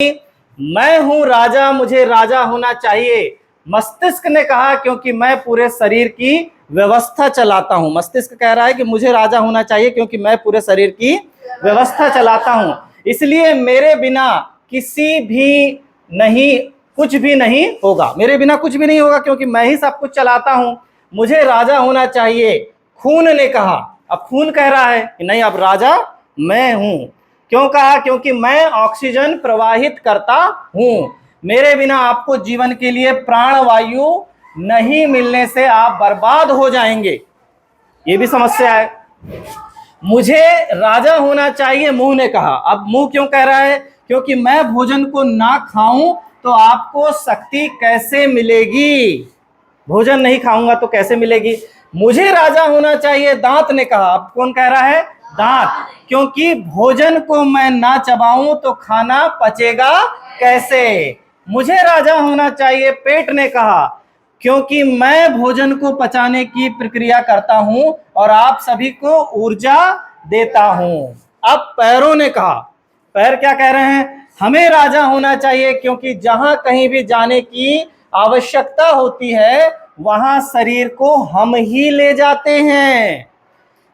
मैं हूं राजा, मुझे राजा होना चाहिए। मस्तिष्क ने कहा क्योंकि मैं पूरे शरीर की व्यवस्था चलाता हूं। मस्तिष्क कह रहा है कि मुझे राजा होना चाहिए क्योंकि मैं पूरे शरीर की व्यवस्था चलाता हूं, इसलिए मेरे बिना किसी भी नहीं, कुछ भी नहीं होगा। मेरे बिना कुछ भी नहीं होगा क्योंकि मैं ही सब कुछ चलाता हूं। मुझे राजा होना चाहिए। खून ने कहा, अब खून कह रहा है कि नहीं, अब राजा मैं हूं। क्यों कहा? क्योंकि मैं ऑक्सीजन प्रवाहित करता हूं। मेरे बिना आपको जीवन के लिए प्राणवायु नहीं मिलने से आप बर्बाद हो जाएंगे, ये भी समस्या है। मुझे राजा होना चाहिए, मुंह ने कहा। अब मुंह क्यों कह रहा है? क्योंकि मैं भोजन को ना खाऊं तो आपको शक्ति कैसे मिलेगी? भोजन नहीं खाऊंगा तो कैसे मिलेगी? मुझे राजा होना चाहिए, दांत ने कहा। अब कौन कह रहा है? दांत। क्योंकि भोजन को मैं ना चबाऊं तो खाना पचेगा कैसे? मुझे राजा होना चाहिए, पेट ने कहा। क्योंकि मैं भोजन को पचाने की प्रक्रिया करता हूं और आप सभी को ऊर्जा देता हूं। अब पैरों ने कहा। पैर क्या कह रहे हैं? हमें राजा होना चाहिए क्योंकि जहां कहीं भी जाने की आवश्यकता होती है वहां शरीर को हम ही ले जाते हैं।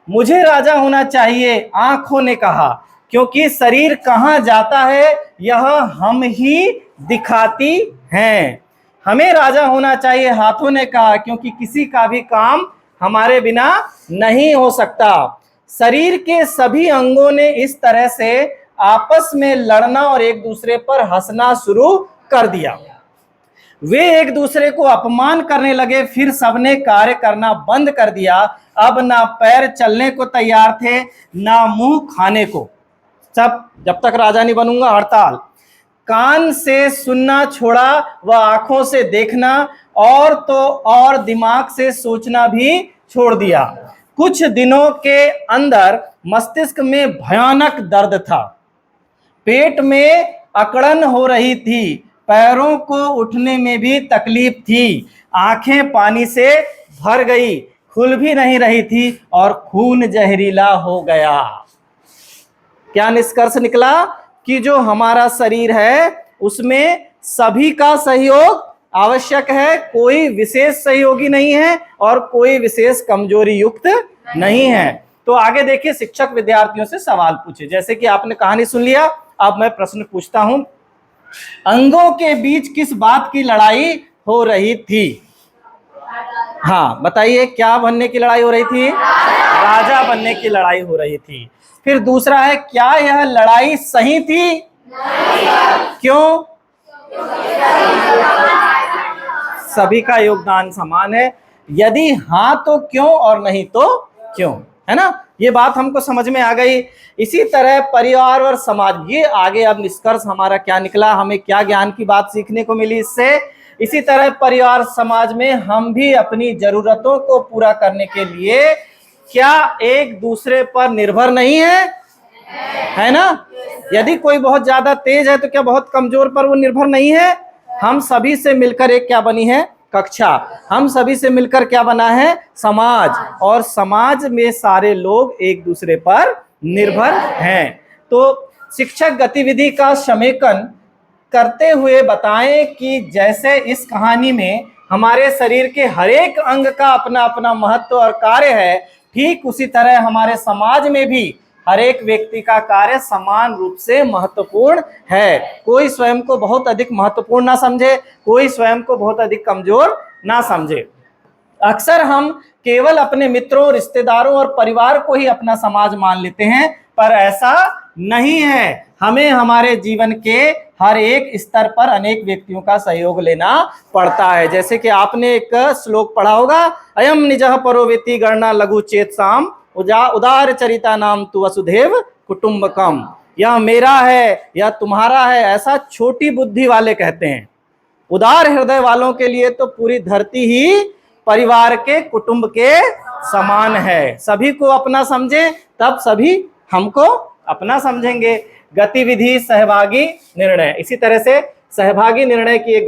मुझे राजा होना चाहिए, आंखों ने कहा। क्योंकि शरीर कहां जाता है यह हम ही दिखाती हैं। हमें राजा होना चाहिए, हाथों ने कहा। क्योंकि किसी का भी काम हमारे बिना नहीं हो सकता। शरीर के सभी अंगों ने इस तरह से आपस में लड़ना और एक दूसरे पर हंसना शुरू कर दिया। वे एक दूसरे को अपमान करने लगे। फिर सबने कार्य करना बंद कर दिया। अब ना पैर चलने को तैयार थे, ना मुंह खाने को। सब जब तक राजा नहीं बनूंगा हड़ताल। कान से सुनना छोड़ा व आंखों से देखना और तो और दिमाग से सोचना भी छोड़ दिया। कुछ दिनों के अंदर मस्तिष्क में भयानक दर्द था, पेट में अकड़न हो रही थी, पैरों को उठने में भी तकलीफ थी, आंखें पानी से भर गई, खुल भी नहीं रही थी और खून जहरीला हो गया। क्या निष्कर्ष निकला? कि जो हमारा शरीर है उसमें सभी का सहयोग आवश्यक है, कोई विशेष सहयोगी नहीं है और कोई विशेष कमजोरी युक्त नहीं है। तो आगे देखिए, शिक्षक विद्यार्थियों से सवाल पूछे। जैसे कि आपने कहानी सुन लिया, अब मैं प्रश्न पूछता हूं। अंगों के बीच किस बात की लड़ाई हो रही थी? हाँ बताइए, क्या बनने की लड़ाई हो रही थी? राजा बनने की लड़ाई हो रही थी। फिर दूसरा है, क्या यह लड़ाई सही थी? क्यों? सभी का योगदान समान है। यदि हाँ तो क्यों और नहीं तो क्यों, है ना? ये बात हमको समझ में आ गई। इसी तरह परिवार और समाज, ये आगे अब निष्कर्ष हमारा क्या निकला, हमें क्या ज्ञान की बात सीखने को मिली इससे। इसी तरह परिवार समाज में हम भी अपनी जरूरतों को पूरा करने के लिए क्या एक दूसरे पर निर्भर नहीं है ना? यदि कोई बहुत ज्यादा तेज है तो क्या बहुत कमजोर पर वो निर्भर नहीं है? हम सभी से मिलकर एक क्या बनी है? कक्षा। हम सभी से मिलकर क्या बना है? समाज। और समाज में सारे लोग एक दूसरे पर निर्भर हैं। तो शिक्षक गतिविधि का समेकन करते हुए बताएं कि जैसे इस कहानी में हमारे शरीर के हर एक अंग का अपना अपना महत्व और कार्य है, ठीक उसी तरह हमारे समाज में भी हर एक व्यक्ति का कार्य समान रूप से महत्वपूर्ण है। कोई स्वयं को बहुत अधिक महत्वपूर्ण ना समझे, कोई स्वयं को बहुत अधिक कमजोर ना समझे। अक्सर हम केवल अपने मित्रों, रिश्तेदारों और परिवार को ही अपना समाज मान लेते हैं, पर ऐसा नहीं है। हमें हमारे जीवन के हर एक स्तर पर अनेक व्यक्तियों का सहयोग लेना पड़ता है। जैसे कि आपने एक श्लोक पढ़ा होगा, अयम निजः परो वेति गणना लघु चेत साम उदार चरिता नाम तु वसुधैव कुटुंबकम। यह मेरा है, यह तुम्हारा है, ऐसा छोटी बुद्धि वाले कहते हैं। उदार हृदय वालों के लिए तो पूरी धरती ही परिवार के, कुटुंब के समान है। सभी को अपना समझें तब सभी हमको अपना समझेंगे। गतिविधि सहभागी निर्णय, इसी तरह से सहभागी निर्णय की एक